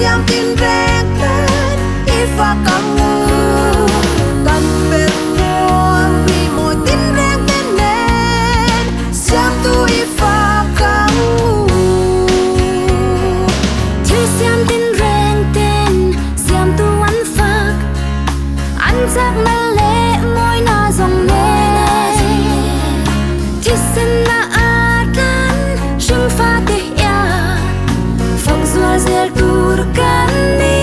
siam tin reng ten i Fak Ang U kan per muang ri moi tin reng ten nen siam tu i Fak Ang U thi siam tin reng ten siam tu an phak an chắc na le moi na zong ne thi sen na atan shing fa theih phak zua zel tur kan ni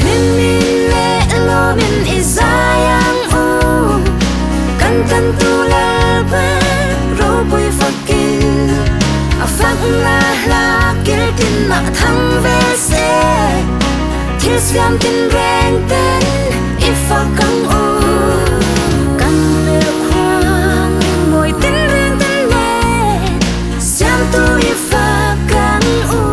min le lo min izayang u kan kan tu lal pe ro pui fakin a phak na la kil tin na thang ve se thil siam tin reng ten i Fak Ang U kan le khoang moi tin reng ten ne siam tu i Fak Ang U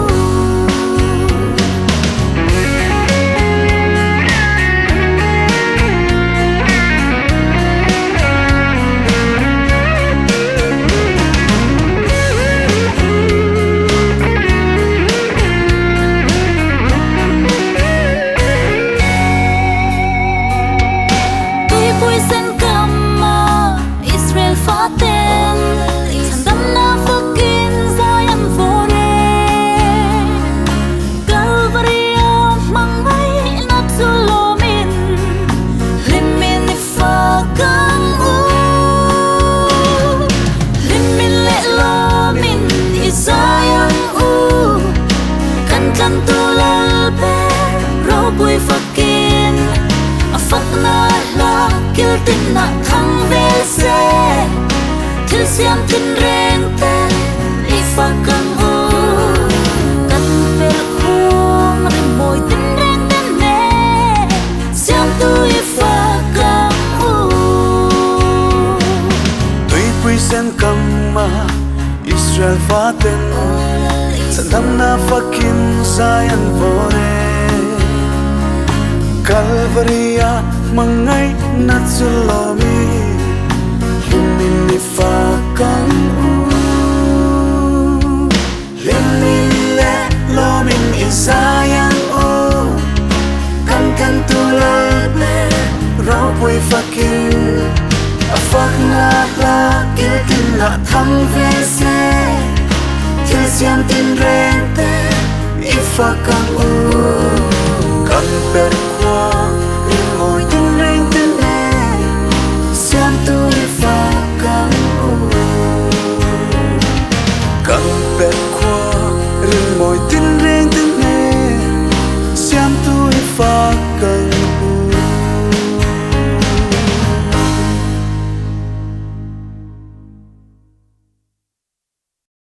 tin na thang ve se thil siam tin reng ten i Fak Ang U kan per khung ri moi tin reng ten ne siam tu i Fak Ang U tui pui sen kam ma Israel fa ten san dam na fakin sayan vore Calvaria mangai natsulomi Limin ni Fak Ang U Limin le lomin izayang u Kan kan tulad me raw pui fakin a Fak na la kil kin na thang ve se thil siam tin reng te i Fak Ang U kan per khoang ri moi tin reng ten ne siam tu i Fak Ang U kan per